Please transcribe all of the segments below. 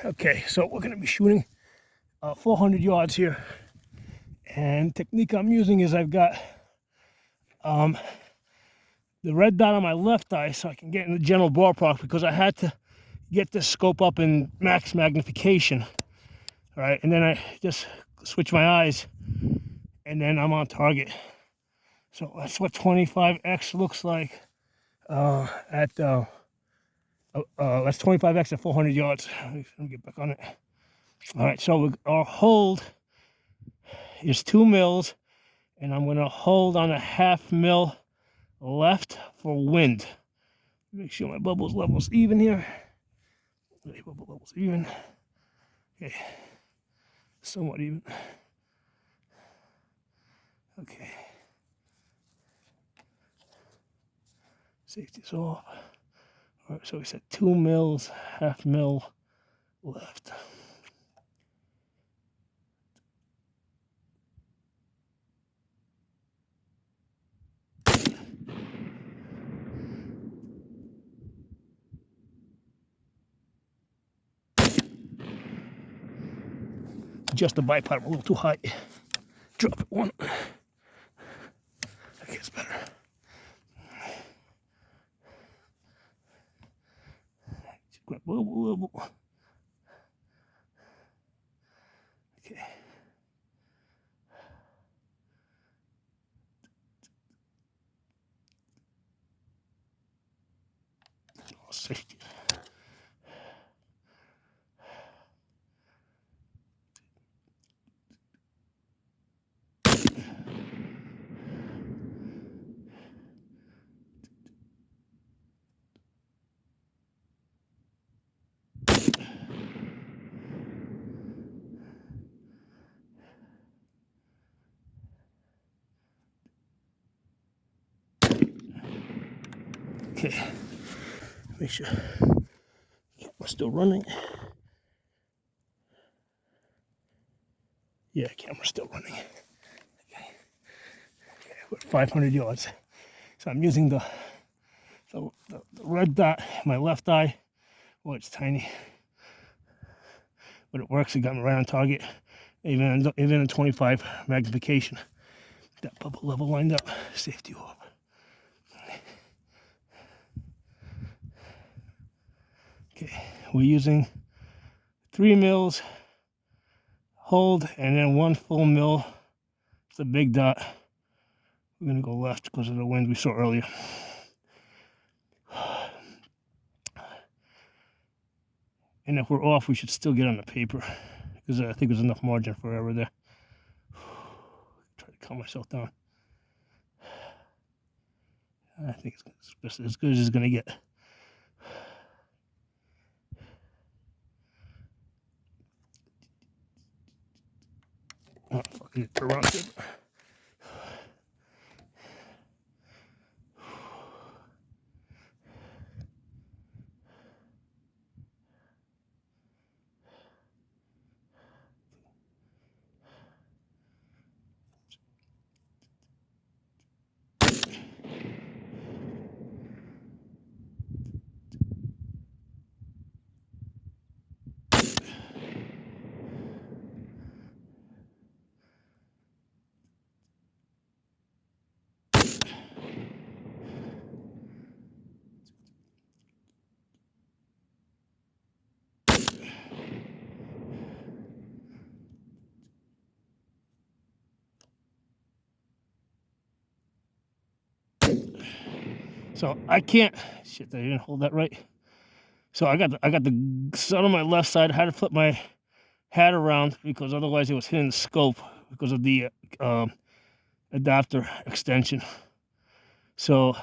Okay, so we're going to be shooting 400 yards here. And technique I'm using is I've got the red dot on my left eye so I can get in the general ballpark, because I had to get this scope up in max magnification. All right, and then I just switch my eyes and then I'm on target. So that's what 25x looks like that's 25x at 400 yards. Let me get back on it. All right, so our hold is 2 mils, and I'm going to hold on a 1/2 mil left for wind. Make sure my bubbles level's even here. Okay, bubble level's even. Okay, somewhat even. Okay. Safety's off. All right, so we said 2 mils, 1/2 mil left. Just the bipod a little too high. Drop it one. Okay, it's better. Grab a little. Okay. Oh, safety. Okay, make sure camera's still running. Yeah, camera's still running. Okay, we're at 500 yards. So I'm using the red dot, my left eye. Well, it's tiny, but it works. It got me right on target, even in 25 magnification. That bubble level lined up, safety off. Okay, we're using 3 mils, hold, and then 1 full mil. It's a big dot. We're gonna go left because of the wind we saw earlier. And if we're off, we should still get on the paper, because I think there's enough margin for error there. Try to calm myself down. I think it's as good as it's gonna get. Oh, fucking turn around here. So I can't. Shit, I didn't hold that right. So I got the sun on my left side. I had to flip my hat around because otherwise it was hitting the scope because of the adapter extension. So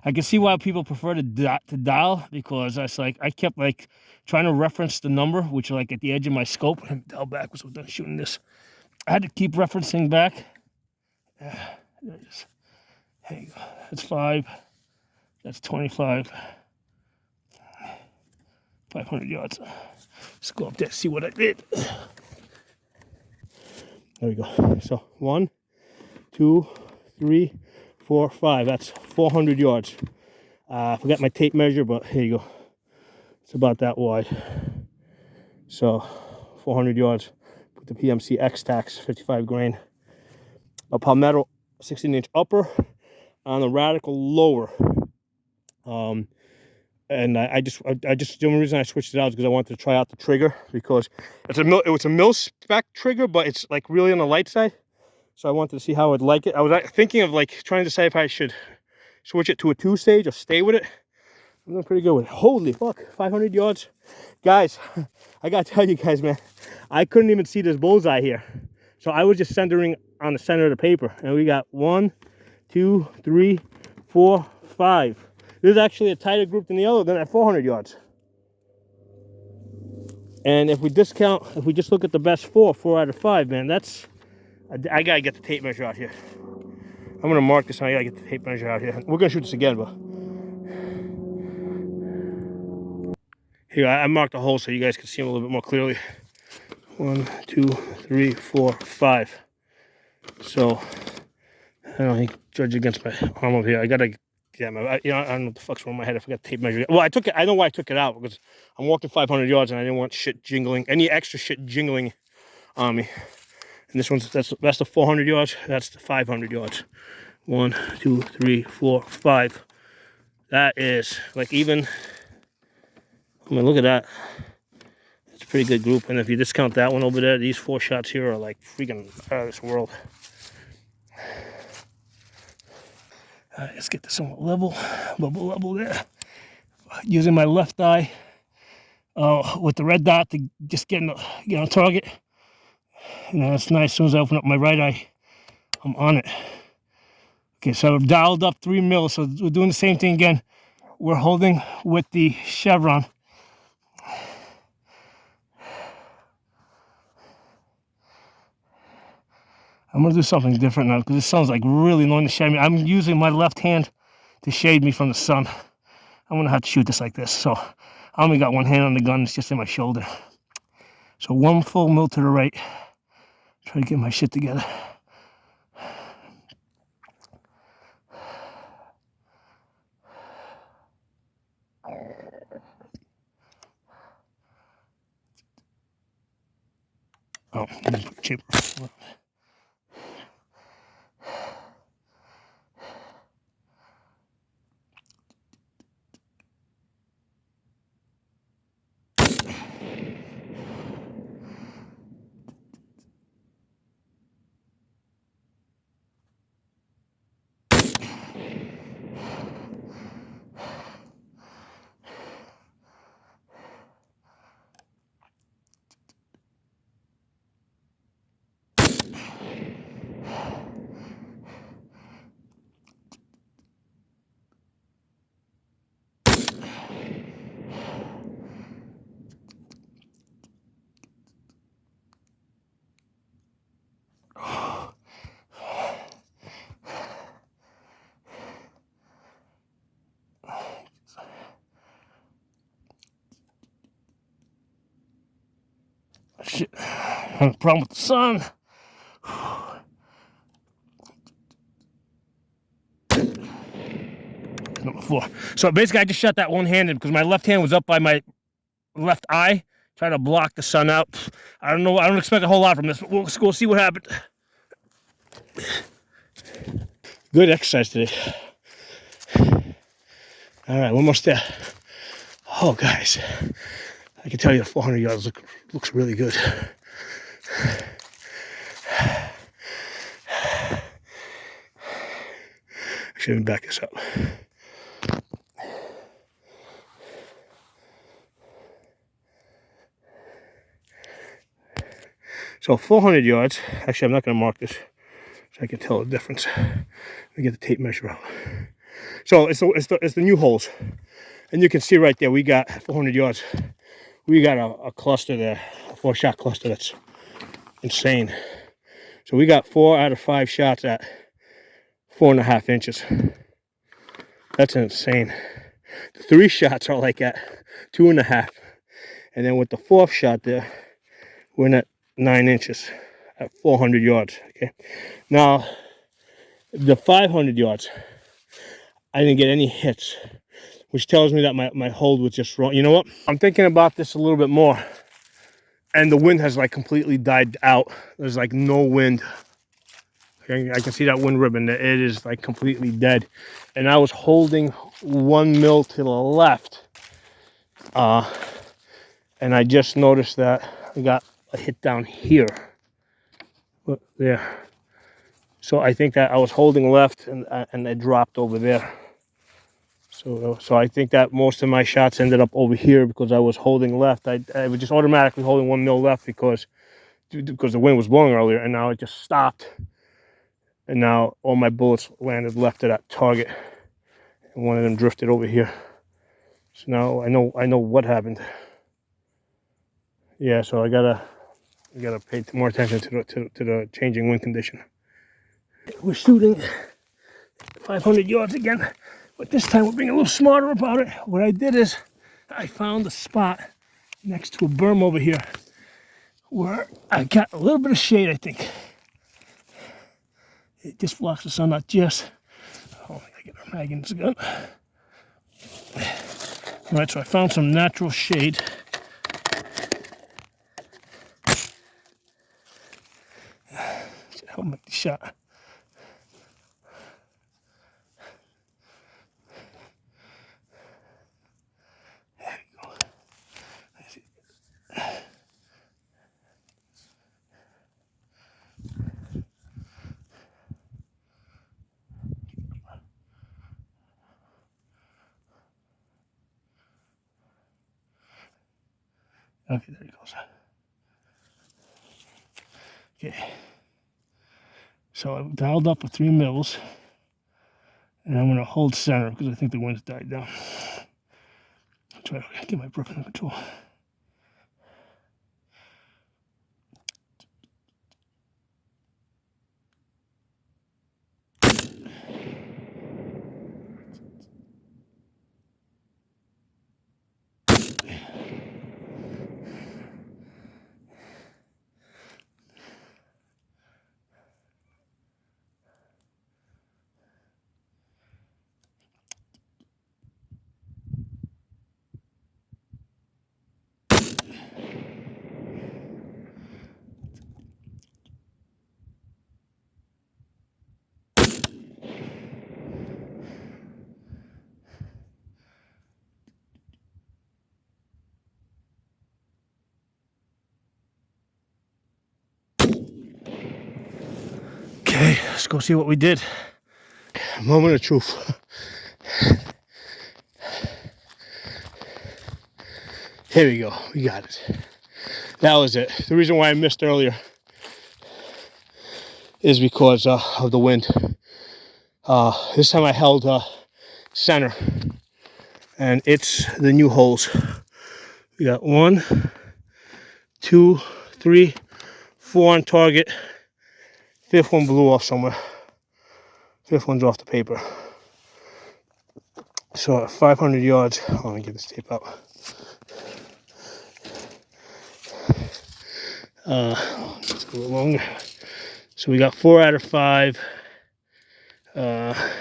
I can see why people prefer to dial, because I kept like trying to reference the number, which like at the edge of my scope, and dial back was done shooting this. I had to keep referencing back. There you go. That's 5. That's 25. 500 yards. Let's go up there, see what I did. There we go. So 1, 2, 3, 4, 5. That's 400 yards. I forgot my tape measure, but here you go. It's about that wide. So 400 yards with the PMC X-Tax 55 grain. A Palmetto 16-inch upper on the Radical lower. And I just the only reason I switched it out is because I wanted to try out the trigger, because it was a mil spec trigger, but it's like really on the light side. So I wanted to see how I'd like it. I was thinking of like trying to decide if I should switch it to a 2-stage or stay with it. I'm doing pretty good with it. Holy fuck, 500 yards. Guys, I gotta tell you guys, man, I couldn't even see this bullseye here. So I was just centering on the center of the paper. And we got 1, 2, 3, 4, 5. This is actually a tighter group than the other, than at 400 yards. And if we just look at the best 4 out of 5, man, that's, I gotta get the tape measure out here. I'm gonna mark this and I gotta get the tape measure out here. We're gonna shoot this again, but. Here, I marked a hole so you guys can see them a little bit more clearly. 1, 2, 3, 4, 5. So, I don't think, judge against my arm over here. I gotta, yeah, I don't know what the fuck's wrong with my head. I forgot the tape measure. Well, I took it, I know why I took it out, because I'm walking 500 yards and I didn't want shit jingling, any extra shit jingling on me. And this one's, that's the 400 yards, that's the 500 yards. 1, 2, 3, 4, 5. That is, like, even, I mean, look at that. It's a pretty good group. And if you discount that one over there, these 4 shots here are like freaking out of this world. All right, let's get this somewhat level, bubble level there. Using my left eye with the red dot to just get on target. You know, it's nice. As soon as I open up my right eye, I'm on it. Okay, so I've dialed up 3 mils. So we're doing the same thing again. We're holding with the chevron. I'm gonna do something different now because this sounds like really annoying to shade me. I'm using my left hand to shade me from the sun. I'm gonna have to shoot this like this. So I only got one hand on the gun, it's just in my shoulder. So 1 full mil to the right. Try to get my shit together. Oh, cheaper. Shit, having a problem with the sun. Number 4. So basically I just shot that one-handed because my left hand was up by my left eye, trying to block the sun out. I don't know, I don't expect a whole lot from this, but we'll see what happens. Good exercise today. All right, one more step. Oh, guys, I can tell you the 400 yards looks really good. I shouldn't back this up. So 400 yards. Actually, I'm not going to mark this so I can tell the difference. Let me get the tape measure out. So it's the new holes, and you can see right there we got 400 yards. We got a cluster there, a 4-shot cluster that's insane. So we got 4 out of 5 shots at 4.5 inches. That's insane. The 3 shots are like at 2.5, and then with the 4th shot there, we're at 9 inches at 400 yards. Okay, now the 500 yards, I didn't get any hits, which tells me that my hold was just wrong. You know what? I'm thinking about this a little bit more. and the wind has like completely died out. There's like no wind. I can see that wind ribbon. It is like completely dead. And I was holding 1 mil to the left. And I just noticed that I got a hit down here. Look there. So I think that I was holding left and it dropped over there. So I think that most of my shots ended up over here because I was holding left. I was just automatically holding 1 mil left because the wind was blowing earlier, and now it just stopped. And now all my bullets landed left of that target, and one of them drifted over here. So now I know what happened. Yeah, so I gotta pay more attention to the changing wind condition. We're shooting 500 yards again, but this time we're being a little smarter about it. What I did is I found a spot next to a berm over here where I got a little bit of shade, I think. It just blocks the sun, not just. Oh, I gotta get our mag in this gun. All right, so I found some natural shade. Help make the shot. There we go. Okay, there he goes. Okay. So I've dialed up for 3 mils, and I'm going to hold center because I think the wind's died down. I'll try to get my brook under control. Okay, let's go see what we did. Moment of truth. Here we go. We got it. That was it. The reason why I missed earlier is because of the wind. This time I held center, and it's the new holes. We got 1, 2, 3, 4 on target. 5th one blew off somewhere. 5th one's off the paper. So at 500 yards, let me get this tape out. Let's go a little longer. So we got 4 out of 5 at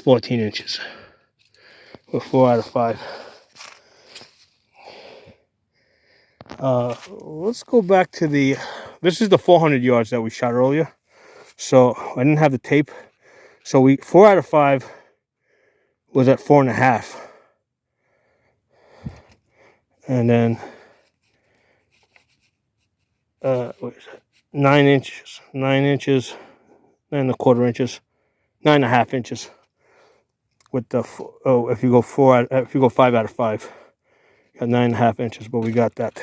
14 inches. We're 4 out of 5. Let's go back to this is the 400 yards that we shot earlier. So I didn't have the tape. So 4 out of 5 was at 4.5. And then, what is that? 9 inches, 9 inches, 9.25 inches, 9.5 inches. With the, if you go 5 out of 5, you got 9.5 inches, but we got that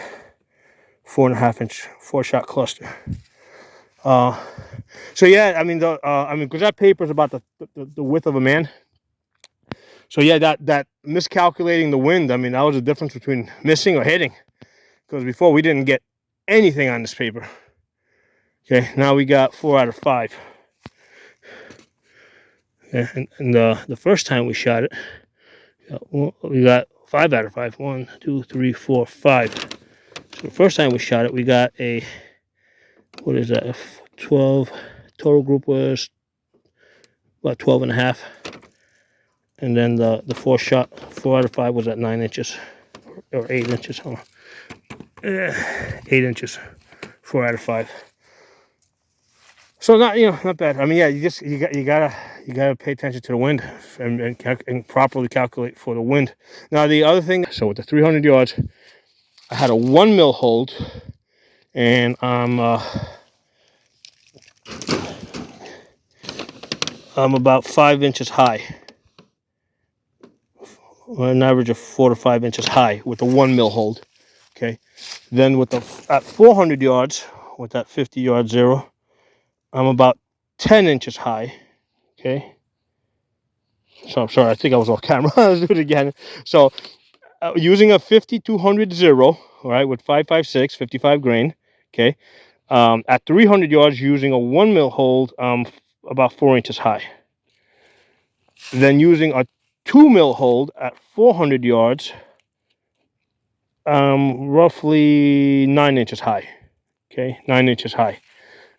4.5 inch 4-shot cluster. So yeah, I mean, because that paper is about the width of a man. So yeah, that miscalculating the wind, I mean, that was the difference between missing or hitting. Because before we didn't get anything on this paper. Okay, now we got 4 out of 5. Okay, and the first time we shot it, we got 5 out of 5. 1, 2, 3, 4, 5. So the first time we shot it, we got a, what is that, 12, total group was about 12.5. And then the 4 out of 5 was at 9 inches, or 8 inches. Hold on. 8 inches, 4 out of 5. So not not bad. I mean, yeah, you gotta pay attention to the wind and properly calculate for the wind. Now the other thing, so with the 300 yards, I had a 1 mil hold, and I'm about 5 inches high, an average of 4 to 5 inches high with the 1 mil hold. Okay, then with at 400 yards with that 50-yard zero, I'm about 10 inches high. Okay, so I'm sorry, I think I was off camera. Let's do it again. So using a 5200 zero, all right, with 5.56, 55 grain. Okay, at 300 yards using a 1 mil hold, about 4 inches high. Then using a 2 mil hold at 400 yards, roughly 9 inches high. Okay, 9 inches high.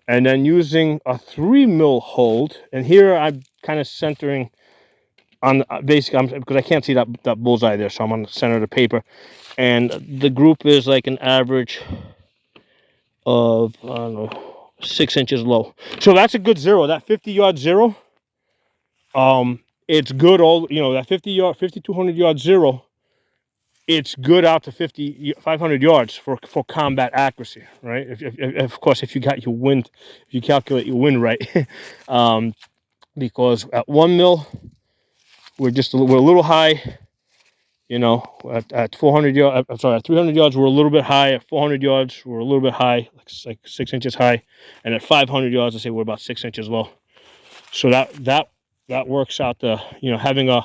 And then using a 3 mil hold, and here I'm kind of centering on basically, because I can't see that bullseye there, so I'm on the center of the paper, and the group is like an average of, I don't know, 6 inches low. So that's a good zero. That 50-yard zero, it's good. All that 5200 yard zero, it's good out to 500 yards for combat accuracy, right? Of course, if you got your wind, if you calculate your wind right. Because at 1 mil, we're a little high. At 400 yards, I'm sorry, at 300 yards, we're a little bit high. At 400 yards, we're a little bit high, like 6 inches high. And at 500 yards, I say we're about 6 inches low. So that works out to, having a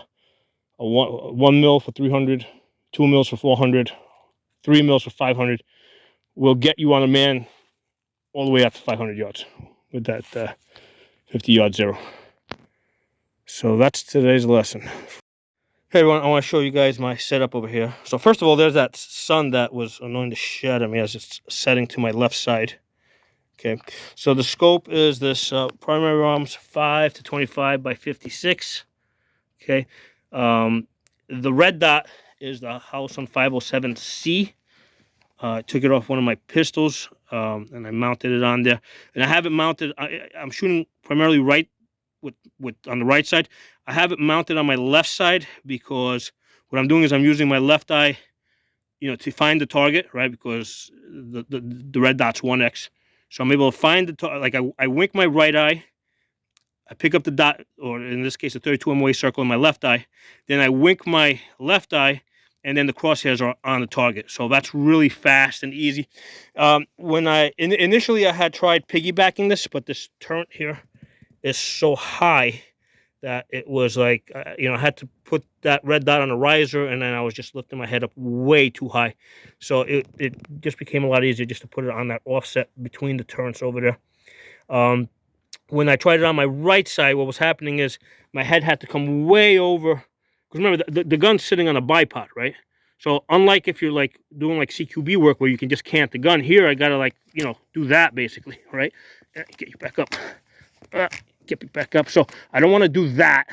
1 mil for 300, 2 mils for 400, 3 mils for 500 will get you on a man all the way up to 500 yards with that 50-yard zero. So that's today's lesson. Hey everyone, I want to show you guys my setup over here. So first of all, there's that sun that was annoying the shit out of me as it's setting to my left side. Okay, so the scope is this primary arms 5 to 25 by 56. Okay, the red dot is the house on 507C. I took it off one of my pistols, and I mounted it on there. And I have it mounted. I'm shooting primarily right with on the right side. I have it mounted on my left side because what I'm doing is I'm using my left eye, to find the target, right? Because the red dot's 1x, so I'm able to find the target. Like I wink my right eye, I pick up the dot, or in this case, a 32 MOA circle in my left eye. Then I wink my left eye, and then the crosshairs are on the target. So that's really fast and easy. When initially I had tried piggybacking this, but this turret here is so high that it was like, I had to put that red dot on a riser, and then I was just lifting my head up way too high. So it just became a lot easier just to put it on that offset between the turrets over there. When I tried it on my right side, what was happening is my head had to come way over. Because remember, the gun's sitting on a bipod, right? So unlike if you're like doing like CQB work where you can just cant the gun, here I gotta do that basically, right? Get you back up. Get me back up. So I don't want to do that.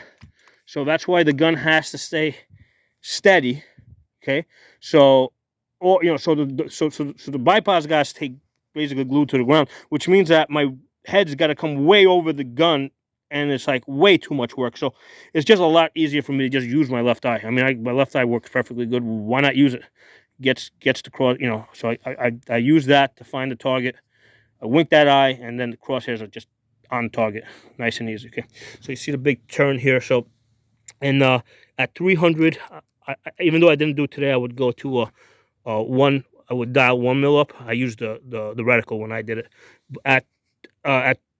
So that's why the gun has to stay steady. Okay. So, so the bipods got to stay basically glued to the ground, which means that my head's got to come way over the gun, and it's like way too much work. So it's just a lot easier for me to just use my left eye. I mean, my left eye works perfectly good. Why not use it? Gets the cross. So I use that to find the target. I wink that eye, and then the crosshairs are just on target, nice and easy. Okay, so you see the big turn here. So, and at 300, even though I didn't do it today, I would go to one. I would dial 1 mil up. I used the reticle when I did it. At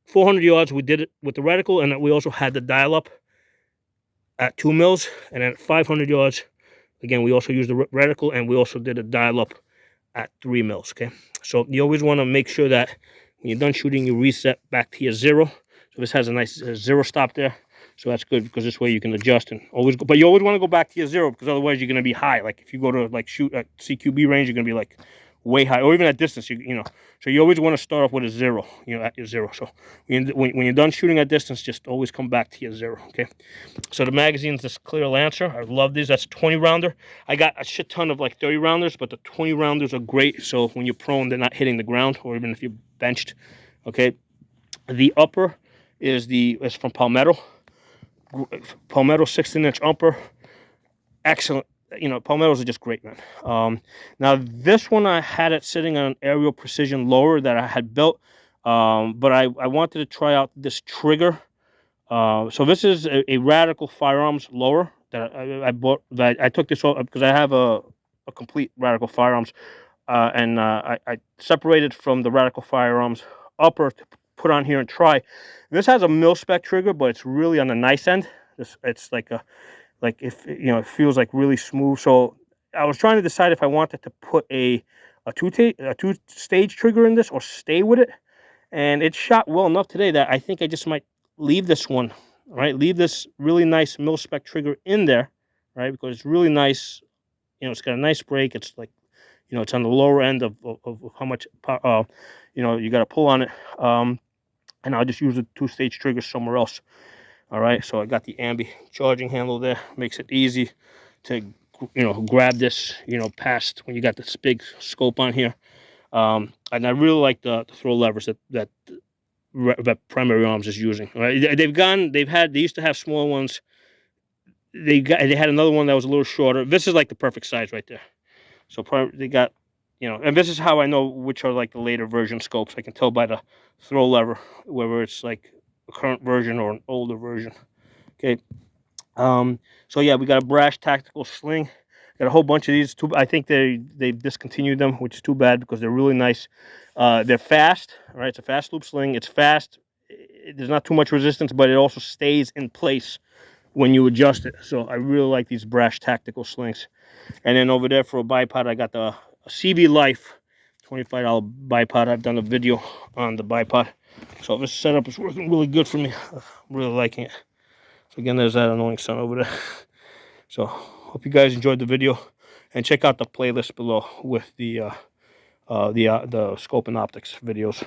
400 yards, we did it with the reticle, and we also had the dial up at 2 mils. And at 500 yards, again, we also used the reticle, and we also did a dial up at 3 mils. Okay, so you always want to make sure that when you're done shooting, you reset back to your zero. So this has a nice zero stop there. So that's good because this way you can adjust and always go. But you always want to go back to your zero because otherwise you're going to be high. Like if you go to like shoot at CQB range, you're going to be like way high, or even at distance. You know, so you always want to start off with a 0. You know, at your 0. So when you're done shooting at distance, just always come back to your 0. Okay. So the magazine's this clear Lancer. I love these. That's 20 rounder. I got a shit ton of like 30 rounders, but the 20 rounders are great. So when you're prone, they're not hitting the ground, or even if you're benched. Okay. The upper is from Palmetto. Palmetto 16-inch upper. Excellent. You know, Palmettos are just great, man. Now this one, I had it sitting on an aerial precision lower that I had built, but I wanted to try out this trigger. So this is a Radical Firearms lower that I bought. That I took this off because I have a complete Radical Firearms, and I separated from the Radical Firearms upper to put on here and try. This has a mil-spec trigger, but it's really on the nice end. It's like if you know, it feels like really smooth. So I was trying to decide if I wanted to put a two-stage trigger in this or stay with it, and it shot well enough today that I think I just might leave this one. Right, leave this really nice mil-spec trigger in there, right, because it's really nice. You know, it's got a nice break. It's like, you know, it's on the lower end of how much you know, you got to pull on it. And I'll just use a two-stage trigger somewhere else. All right, so I got the ambi charging handle there. Makes it easy to, you know, grab this, you know, past when you got this big scope on here. And I really like the throw levers that Primary Arms is using. Right, they used to have small ones. They had another one that was a little shorter. This is like the perfect size right there. So they got, you know, and this is how I know which are like the later version scopes. I can tell by the throw lever whether it's like a current version or an older version. Okay. So yeah, we got a Brash tactical sling. Got a whole bunch of these. I think they've discontinued them, which is too bad because they're really nice. They're fast. All right, it's a fast loop sling. It's fast. There's not too much resistance, but it also stays in place when you adjust it. So I really like these Brash tactical slings. And then over there for a bipod, I got the CB Life $25 bipod. I've done a video on the bipod. So this setup is working really good for me. I'm really liking it. So again, there's that annoying son over there. So hope you guys enjoyed the video, and check out the playlist below with the scope and optics videos.